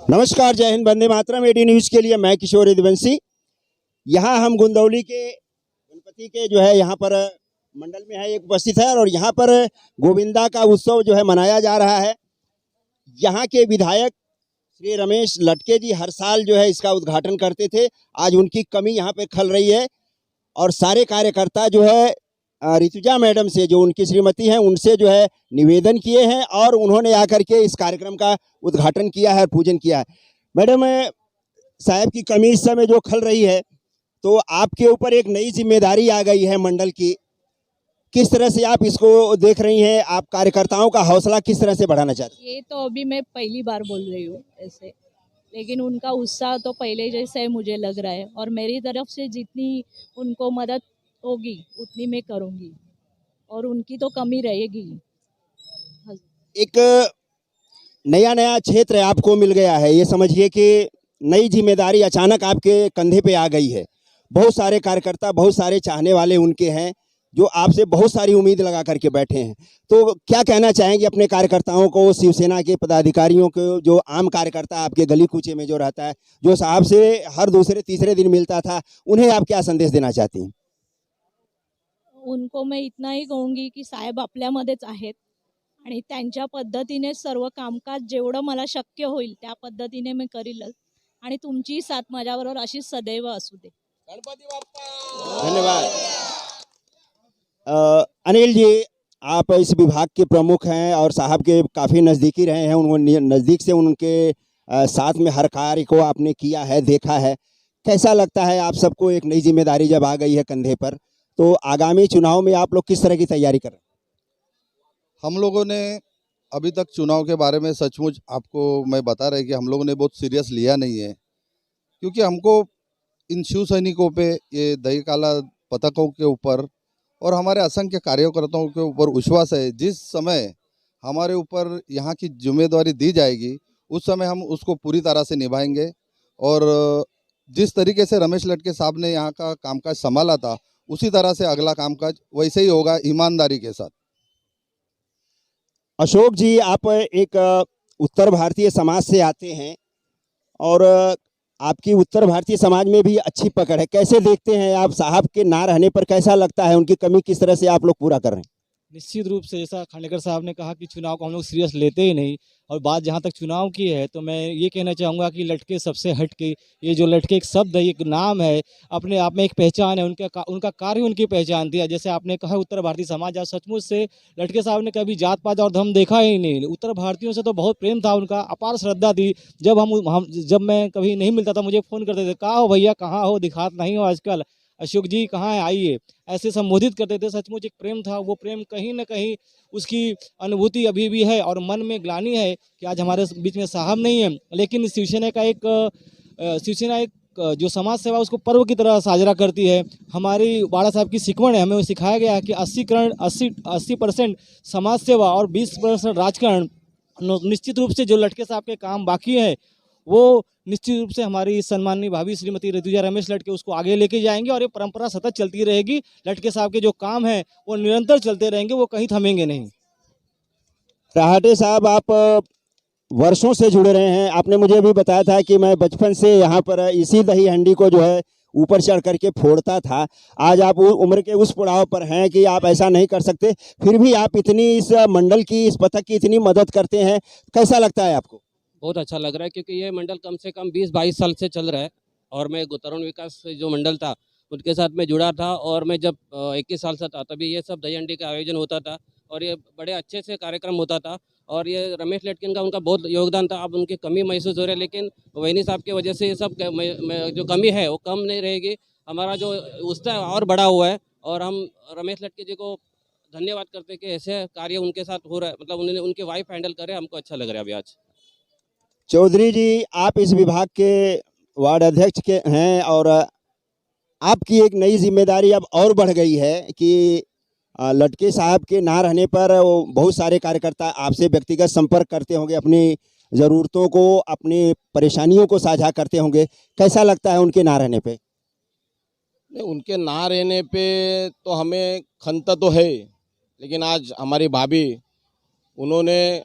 नमस्कार, जय Hind, Vande Mataram. AD news के लिए मैं किशोर यदुवंशी। यहाँ हम गुंदौली के गणपति के जो है यहाँ पर मंडल में है एक उपस्थित है और यहाँ पर गोविंदा का उत्सव जो है मनाया जा रहा है। यहाँ के विधायक श्री रमेश लटके जी हर साल जो है इसका उद्घाटन करते थे। आज उनकी कमी यहाँ पे खल रही है और सारे कार्यकर्ता जो है ऋतुजा मैडम से, जो उनकी श्रीमती हैं, उनसे जो है निवेदन किए हैं और उन्होंने आकर के इस कार्यक्रम का उद्घाटन किया है, पूजन किया है। मैडम साहब की कमी इस समय जो खल रही है, तो आपके ऊपर एक नई जिम्मेदारी आ गई है मंडल की। किस तरह से आप इसको देख रही हैं? आप कार्यकर्ताओं का हौसला किस तरह से बढ़ाना चाहते हैं? ये तो अभी मैं पहली बार बोल रही हूँ ऐसे, लेकिन उनका उत्साह तो पहले जैसा है मुझे लग रहा है और मेरी तरफ से जितनी उनको मदद होगी उतनी मैं करूँगी और उनकी तो कमी रहेगी। एक नया नया क्षेत्र आपको मिल गया है, ये समझिए कि नई जिम्मेदारी अचानक आपके कंधे पे आ गई है। बहुत सारे कार्यकर्ता, बहुत सारे चाहने वाले उनके हैं जो आपसे बहुत सारी उम्मीद लगा करके बैठे हैं। तो क्या कहना चाहेंगे अपने कार्यकर्ताओं को, शिवसेना के पदाधिकारियों को, जो आम कार्यकर्ता आपके गली कूचे में जो रहता है, जो साहब से हर दूसरे तीसरे दिन मिलता था, उन्हें आप क्या संदेश देना चाहती हैं? उनको मैं इतना ही कहूँगी की साहेब आपल्यामध्येच आहेत आणि त्यांच्या पद्धतीने सर्व कामकाज जेवढं मला शक्य होईल त्या पद्धतीने मी करीलच आणि तुमची साथ माझ्याबरोबर अशीच सदैव असू दे। धन्यवाद। अनिल जी, आप इस विभाग के प्रमुख हैं और साहब के काफ़ी नज़दीकी रहे हैं। उन्होंने नज़दीक से उनके साथ में हर कार्य को आपने किया है, देखा है। कैसा लगता है आप सबको एक नई जिम्मेदारी जब आ गई है कंधे पर, तो आगामी चुनाव में आप लोग किस तरह की तैयारी कर रहे हैं? हम लोगों ने अभी तक चुनाव के बारे में सचमुच आपको मैं बता रहे कि हम लोगों ने बहुत सीरियस लिया नहीं है, क्योंकि हमको इन शिव सैनिकों पे, ये दही काला पथकों के ऊपर और हमारे असंख्य कार्यकर्ताओं के ऊपर विश्वास है। जिस समय हमारे ऊपर यहाँ की जिम्मेदारी दी जाएगी उस समय हम उसको पूरी तरह से निभाएंगे और जिस तरीके से रमेश लटके साहब ने यहाँ का कामकाज संभाला था उसी तरह से अगला कामकाज वैसे ही होगा, ईमानदारी के साथ। अशोक जी, आप एक उत्तर भारतीय समाज से आते हैं और आपकी उत्तर भारतीय समाज में भी अच्छी पकड़ है। कैसे देखते हैं आप साहब के ना रहने पर? कैसा लगता है उनकी कमी किस तरह से आप लोग पूरा कर रहे हैं? निश्चित रूप से जैसा खांडेकर साहब ने कहा कि चुनाव को हम लोग सीरियस लेते ही नहीं, और बात जहाँ तक चुनाव की है तो मैं ये कहना चाहूँगा कि लटके सबसे हट के, ये जो लटके एक शब्द है, एक नाम है, अपने आप में एक पहचान है। उनका कार्य उनकी पहचान थी। जैसे आपने कहा उत्तर भारतीय समाज, आज सचमुच से लटके साहब ने कभी जात पात और धर्म देखा ही नहीं। उत्तर भारतीयों से तो बहुत प्रेम था उनका, अपार श्रद्धा थी। जब मैं कभी नहीं मिलता था मुझे फ़ोन करते थे, कहाँ हो भैया, कहाँ हो, दिखात नहीं हो आजकल, अशोक जी कहाँ है, आइए, ऐसे संबोधित करते थे। सचमुच एक प्रेम था, वो प्रेम कहीं न कहीं उसकी अनुभूति अभी भी है और मन में ग्लानि है कि आज हमारे बीच में साहब नहीं है। लेकिन शिवसेना एक जो समाज सेवा उसको पर्व की तरह साझरा करती है। हमारी बाड़ा साहब की सिकवण है, हमें वो सिखाया गया है कि 80% समाज सेवा और 20% राजकारण। निश्चित रूप से जो लटके साहब के काम बाकी है वो निश्चित रूप से हमारी सम्माननीय भाभी श्रीमती ऋतुजा रमेश लटके उसको आगे लेके जाएंगे और ये परंपरा सतत चलती रहेगी। लटके साहब के जो काम हैं वो निरंतर चलते रहेंगे, वो कहीं थमेंगे नहीं। राहटे साहब, आप वर्षों से जुड़े रहे हैं। आपने मुझे अभी बताया था कि मैं बचपन से यहाँ पर इसी दही हंडी को जो है ऊपर चढ़ करके फोड़ता था। आज आप उम्र के उस पड़ाव पर हैं कि आप ऐसा नहीं कर सकते, फिर भी आप इतनी इस मंडल की, इस पथक की इतनी मदद करते हैं। कैसा लगता है आपको? बहुत अच्छा लग रहा है, क्योंकि ये मंडल कम से कम 20-22 साल से चल रहा है और मैं तरुण विकास जो मंडल था उनके साथ मैं जुड़ा था और मैं जब 21 साल से था तभी ये सब दही हंडी का आयोजन होता था और ये बड़े अच्छे से कार्यक्रम होता था और ये रमेश लटकिन का उनका बहुत योगदान था। अब उनकी कमी महसूस हो रही है, लेकिन वहीनी साहब की वजह से ये सब जो कमी है वो कम नहीं रहेगी। हमारा जो उत्साह और बड़ा हुआ है और हम रमेश लटके जी को धन्यवाद करते हैं कि ऐसे कार्य उनके साथ हो रहा है, मतलब उन्होंने उनके वाइफ हैंडल करे, हमको अच्छा लग रहा है अभी आज। चौधरी जी, आप इस विभाग के वार्ड अध्यक्ष के हैं और आपकी एक नई जिम्मेदारी अब और बढ़ गई है कि लटके साहब के ना रहने पर वो बहुत सारे कार्यकर्ता आपसे व्यक्तिगत संपर्क करते होंगे, अपनी ज़रूरतों को, अपनी परेशानियों को साझा करते होंगे। कैसा लगता है उनके ना रहने पे? नहीं, उनके ना रहने पे तो हमें खंता तो है, लेकिन आज हमारी भाभी, उन्होंने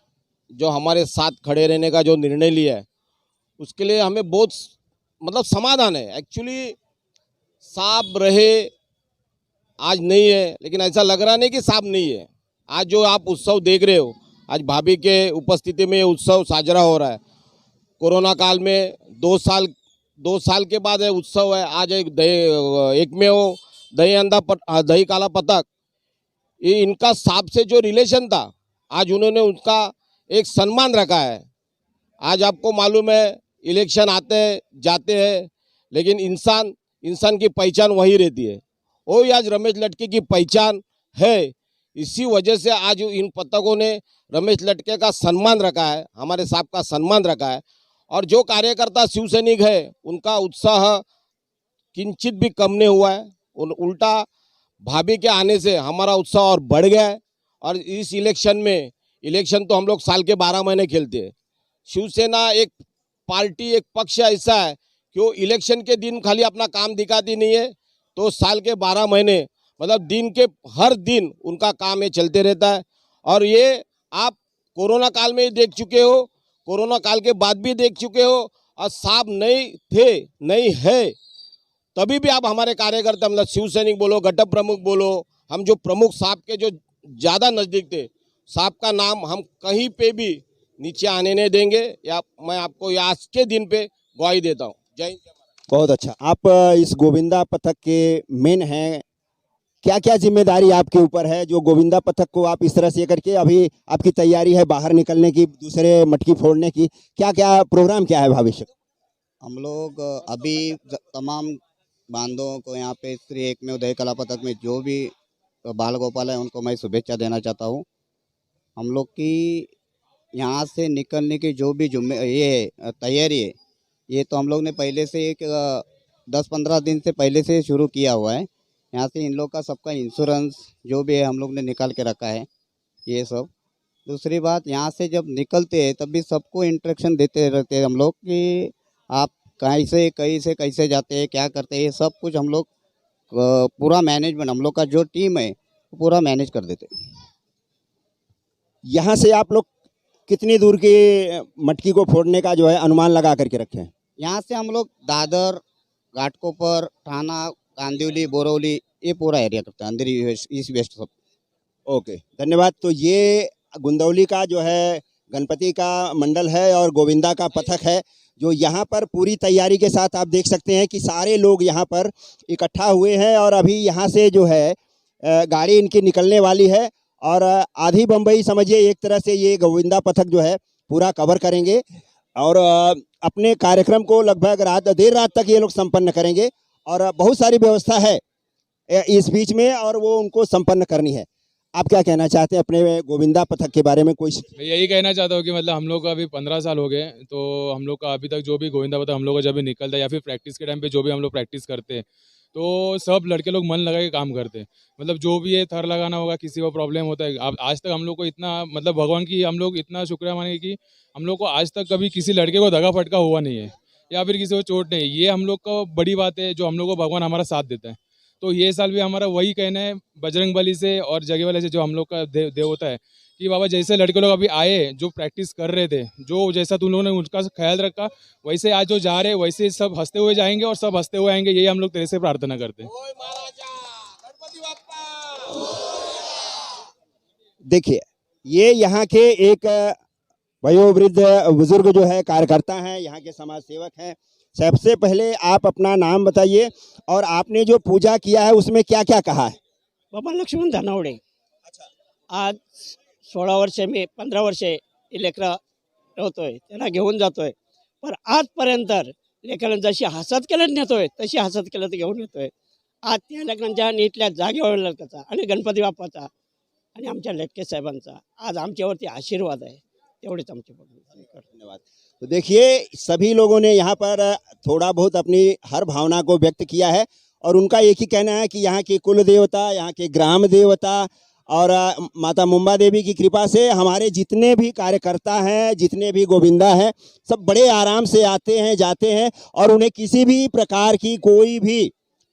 जो हमारे साथ खड़े रहने का जो निर्णय लिया है उसके लिए हमें बहुत मतलब समाधान है। एक्चुअली सांप रहे आज नहीं है, लेकिन ऐसा लग रहा नहीं कि सांप नहीं है। आज जो आप उत्सव देख रहे हो, आज भाभी के उपस्थिति में ये उत्सव साजरा हो रहा है। कोरोना काल में 2 साल के बाद ये उत्सव है। आज एक में वो दही काला पतक, ये इनका सांप से जो रिलेशन था, आज उन्होंने उसका एक सम्मान रखा है। आज आपको मालूम है इलेक्शन आते हैं जाते हैं, लेकिन इंसान की पहचान वही रहती है। वही आज रमेश लटके की पहचान है। इसी वजह से आज इन पतकों ने रमेश लटके का सम्मान रखा है, हमारे साहब का सम्मान रखा है। और जो कार्यकर्ता शिव सैनिक है उनका उत्साह किंचित भी कम नहीं हुआ है। उल्टा भाभी के आने से हमारा उत्साह और बढ़ गया है। और इस इलेक्शन तो हम लोग साल के 12 महीने खेलते हैं। शिवसेना एक पार्टी, एक पक्ष ऐसा है कि वो इलेक्शन के दिन खाली अपना काम दिखाती नहीं है, तो साल के 12 महीने मतलब दिन के हर दिन उनका काम ये चलते रहता है। और ये आप कोरोना काल में ही देख चुके हो, कोरोना काल के बाद भी देख चुके हो। और साहब नहीं थे, नहीं है, तभी भी आप हमारे कार्यकर्ता मतलब शिव सैनिक बोलो, घटक प्रमुख बोलो, हम जो प्रमुख साहब के जो ज़्यादा नज़दीक थे, साहब का नाम हम कहीं पे भी नीचे आने नहीं देंगे। या मैं आपको आज के दिन पे गवाही देता हूँ। जय हिंद। बहुत अच्छा। आप इस गोविंदा पथक के मेन हैं, क्या क्या जिम्मेदारी आपके ऊपर है जो गोविंदा पथक को आप इस तरह से करके, अभी आपकी तैयारी है बाहर निकलने की, दूसरे मटकी फोड़ने की, क्या क्या प्रोग्राम क्या है भविष्य? हम लोग अभी तमाम बांधों को यहाँ पे श्री एक में उदय कला पथक में जो भी बाल गोपाल है उनको मैं शुभेच्छा देना चाहता हूँ। हम लोग की यहाँ से निकलने की जो भी तैयारी है, ये तो हम लोग ने पहले से एक 10-15 दिन से पहले से शुरू किया हुआ है। यहाँ से इन लोग का सबका इंश्योरेंस जो भी है हम लोग ने निकाल के रखा है ये सब। दूसरी बात, यहाँ से जब निकलते हैं तब भी सबको इंस्ट्रक्शन देते रहते हैं हम लोग कि आप कैसे जाते हैं, क्या करते हैं, ये सब कुछ हम लोग पूरा मैनेजमेंट, हम लोग का जो टीम है पूरा मैनेज कर देते हैं। यहाँ से आप लोग कितनी दूर की मटकी को फोड़ने का जो है अनुमान लगा करके रखे हैं? यहाँ से हम लोग दादर, घाटकोपर, थाना, कांदिवली, बोरौली, ये पूरा एरिया करते हैं, अंदर ईस्ट वेस्ट सब। ओके, धन्यवाद। तो ये गुंदौली का जो है गणपति का मंडल है और गोविंदा का पथक है, जो यहाँ पर पूरी तैयारी के साथ आप देख सकते हैं कि सारे लोग यहाँ पर इकट्ठा हुए हैं। और अभी यहाँ से जो है गाड़ी इनकी निकलने वाली है और आधी बम्बई समझिए एक तरह से ये गोविंदा पथक जो है पूरा कवर करेंगे। और अपने कार्यक्रम को लगभग देर रात तक ये लोग संपन्न करेंगे और बहुत सारी व्यवस्था है इस बीच में और वो उनको संपन्न करनी है। आप क्या कहना चाहते हैं अपने गोविंदा पथक के बारे में? कोई मैं यही कहना चाहता हूँ कि मतलब हम लोग का अभी 15 साल हो गए, तो हम लोग का अभी तक जो भी गोविंदा पथक हम लोग का जब भी निकलता है या फिर प्रैक्टिस के टाइम पे जो भी हम लोग प्रैक्टिस करते हैं, तो सब लड़के लोग मन लगा के काम करते हैं। मतलब जो भी ये थर लगाना होगा, किसी को प्रॉब्लम होता है, अब आज तक हम लोग को इतना मतलब भगवान की हम लोग इतना शुक्रिया मानेंगे कि हम लोग को आज तक कभी किसी लड़के को दगा फटका हुआ नहीं है या फिर किसी को चोट नहीं। ये हम लोग को बड़ी बात है जो हम लोग को भगवान हमारा साथ देता है। तो ये साल भी हमारा वही कहना है बजरंग बली से और जगह वाले से जो हम लोग का देव होता है कि बाबा जैसे लड़के लोग अभी आए जो प्रैक्टिस कर रहे थे, जो जैसा तुम लोगों ने उनका ख्याल रखा, वैसे आज जो जा रहे हैं वैसे सब हंसते हुए जाएंगे और सब हंसते हुए आएंगे। यही हम लोग तेरे से प्रार्थना करते हैं। देखिए, ये यहाँ के एक वयोवृद्ध बुजुर्ग जो है कार्यकर्ता हैं, यहाँ के समाज सेवक हैं। सबसे पहले आप अपना नाम बताइए और आपने जो पूजा किया है उसमें क्या क्या कहा है? बाबा लक्ष्मण धानावडे. आज 16 वर्षे मी 15 वर्षे हे लेकरं ठेवतोय, त्यांना घेऊन जातोय. पण आजपर्यंत लेकरांना जशी हसत केलं नेतोय तशी हसत केलं घेऊन येतोय. आज त्या लेकरांच्या नीटल्या जागेवर लटकाचा आणि गणपती बाप्पाचा आणि आमच्या लटके साहेबांचा आज आमच्यावरती आशीर्वाद आहे. तेवढेच आमचे धन्यवाद। तो देखिए, सभी लोगों ने यहाँ पर थोड़ा बहुत अपनी हर भावना को व्यक्त किया है और उनका एक ही कहना है कि यहाँ के कुल देवता, यहाँ के ग्राम देवता और माता मुंबा देवी की कृपा से हमारे जितने भी कार्यकर्ता हैं, जितने भी गोविंदा हैं, सब बड़े आराम से आते हैं, जाते हैं और उन्हें किसी भी प्रकार की कोई भी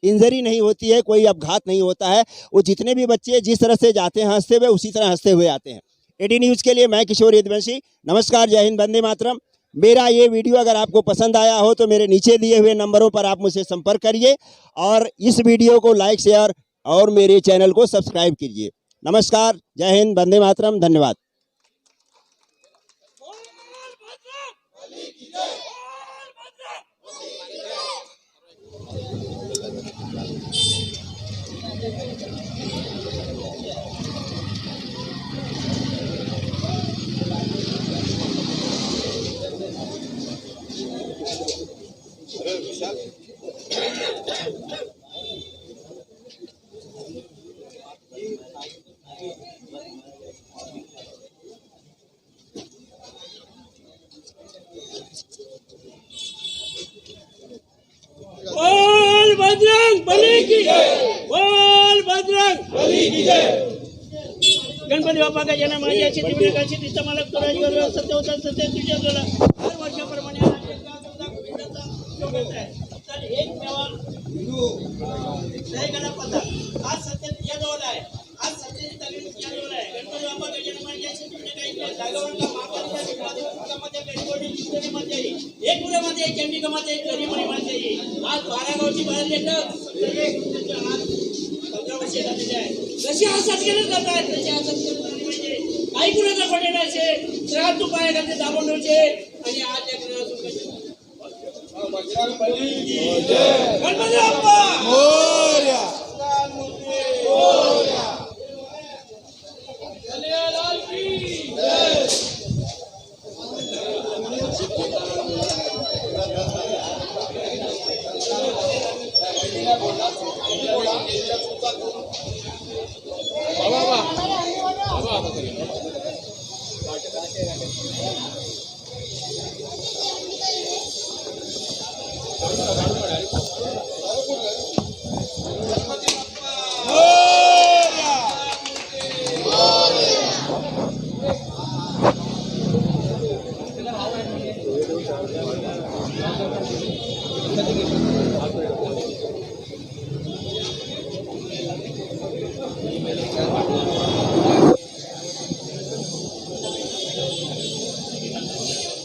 इंजरी नहीं होती है, कोई अपघात नहीं होता है। वो जितने भी बच्चे जिस तरह से जाते हैं हंसते हुए, उसी तरह हंसते हुए आते हैं। एडी न्यूज़ के लिए मैं किशोर यदुवंशी, नमस्कार, जय हिंद, वंदे मातरम। मेरा ये वीडियो अगर आपको पसंद आया हो तो मेरे नीचे दिए हुए नंबरों पर आप मुझसे संपर्क करिए और इस वीडियो को लाइक शेयर और मेरे चैनल को सब्सक्राइब कीजिए। नमस्कार, जय हिंद, वंदे मातरम, धन्यवाद। बोल बजरंग बली की जय, बोल बजरंग बली की जय। गणपती बाप्पा का जन्म माझ्या चित्रकाशी तिचा मला तुराजीवर सत्य होता सत्य तुझ्या तुला हर वर्षाप्रमाणे तर एक मेवा आज सत्य तुझ्याजवळ आहे, आज सत्याची तगडी तुझ्याजवळ आहे। गणपती बाप्पा का जन्म माझ्या चित्रकाशी जागरण का महाकाल मध्ये गणपती चित्रणी मध्ये एक पुरे मध्ये चंडिका मध्ये गरी मणी मध्ये आज 12 गावची बाहेर लेटर सगळे आज 15 वर्षे झालेले आहे। कशी आज सत्केलं करतात तशी आज सत्केलं झाली पाहिजे। काही कुणाचा खोटे नसे श्राद्ध उपाय करते दाबून ठेवचे आणि आज या ग्रहातून कशी गणपती बाप्पा मोरया मोरया कल्याण की जय।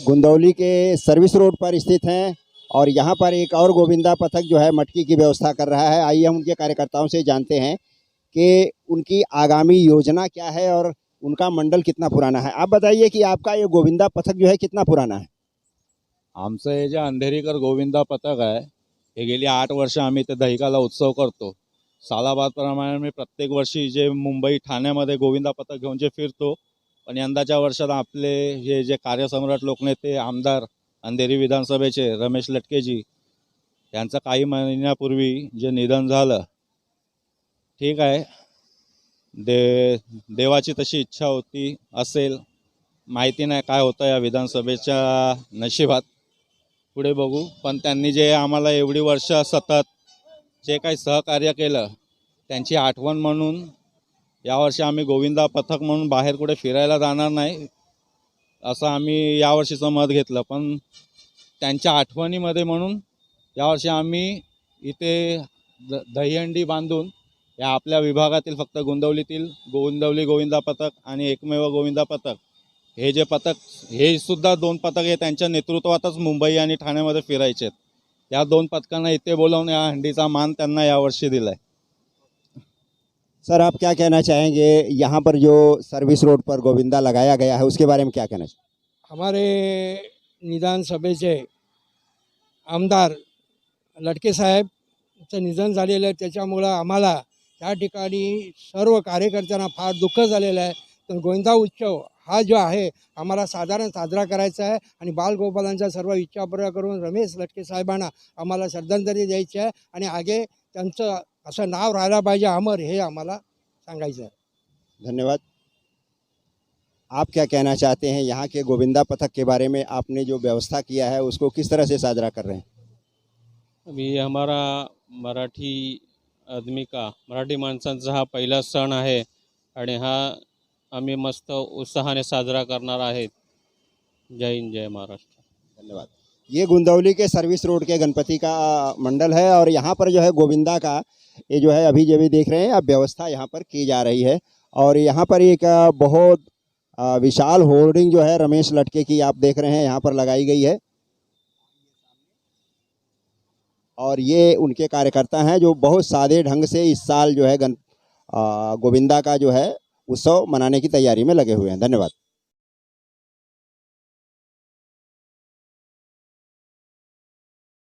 गुंदौली के सर्विस रोड पर स्थित हैं और यहाँ पर एक और गोविंदा पथक जो है मटकी की व्यवस्था कर रहा है। आइए हम उनके कार्यकर्ताओं से जानते हैं कि उनकी आगामी योजना क्या है और उनका मंडल कितना पुराना है। आप बताइए कि आपका ये गोविंदा पथक जो है कितना पुराना है। आमचं हे जे अंधेरीकर गोविंदा पथक आहे हे गेली 8 वर्ष आम्ही ते दहिकाला उत्सव करतो। सालाबादप्रमाणे मी प्रत्येक वर्षी जे मुंबई ठाण्यामध्ये गोविंदा पथक घेऊन जे फिरतो, पण यंदाच्या वर्षात आपले हे जे कार्यसम्राट लोकनेते आमदार अंधेरी विधानसभेचे रमेश लटकेजी यांचं काही महिन्यापूर्वी जे निधन झालं, ठीक आहे, देवाची तशी इच्छा होती असेल, माहिती नाही काय होतं या विधानसभेच्या नशिबात, पुढे बघू। पण त्यांनी जे आम्हाला एवढी वर्ष सतत जे काही सहकार्य केलं त्यांची आठवण म्हणून यावर्षी आम्ही गोविंदा पथक म्हणून बाहेर कुठे फिरायला जाणार नाही असं आम्ही यावर्षीचं मत घेतलं। पण त्यांच्या आठवणीमध्ये म्हणून यावर्षी आम्ही इथे दहीहंडी बांधून या आपल्या विभागातील फक्त गुंदवलीतील गोविंदवली गोविंदा पथक आणि एकमेव गोविंदा पथक हे जे पथक हे सुद्धा 2 पथक हे त्यांच्या नेतृत्वातच मुंबई आणि ठाण्यामध्ये फिरायचे आहेत। या 2 पथकांना इथे बोलावून या हंडीचा मान त्यांना यावर्षी दिलाय। सर, आप क्या कहना चाहेंगे यहाँ पर जो सर्विस रोड पर गोविंदा लगाया गया है उसके बारे में क्या कहना चाहिए। हमारे विधानसभेचे आमदार लटके साहेबचं निधन झालेलं आहे, त्याच्यामुळं आम्हाला त्या ठिकाणी सर्व कार्यकर्त्यांना फार दुःख झालेलं आहे। तर गोविंदा उत्सव हा जो आहे आम्हाला साधारण साजरा करायचा आहे आणि बालगोपालांच्या सर्व इच्छा पूर्ण करून रमेश लटके साहेबांना आम्हाला श्रद्धांजली द्यायची आहे आणि आगे त्यांचं असं नाव राहायला पाहिजे अमर, हे आम्हाला सांगायचं आहे। धन्यवाद। आप क्या कहना चाहते हैं यहाँ के गोविंदा पथक के बारे में, आपने जो व्यवस्था किया है उसको किस तरह से साजरा कर रहे हैं। अभी हमारा मराठी आदमी का मराठी माणसांचा हा पहिला सण आहे आणि हा आम्ही मस्त उत्साहाने साजरा करणार आहेत। जय हिंद, जय महाराष्ट्र। धन्यवाद। ये गुंदौली के सर्विस रोड के गणपति का मंडल है और यहाँ पर जो है गोविंदा का ये जो है अभी जो भी देख रहे हैं अब व्यवस्था यहाँ पर की जा रही है और यहाँ पर एक बहुत विशाल होर्डिंग जो है रमेश लटके की आप देख रहे हैं यहाँ पर लगाई गई है और ये उनके कार्यकर्ता हैं जो बहुत सादे ढंग से इस साल जो है गोविंदा का जो है उत्सव मनाने की तैयारी में लगे हुए हैं। धन्यवाद।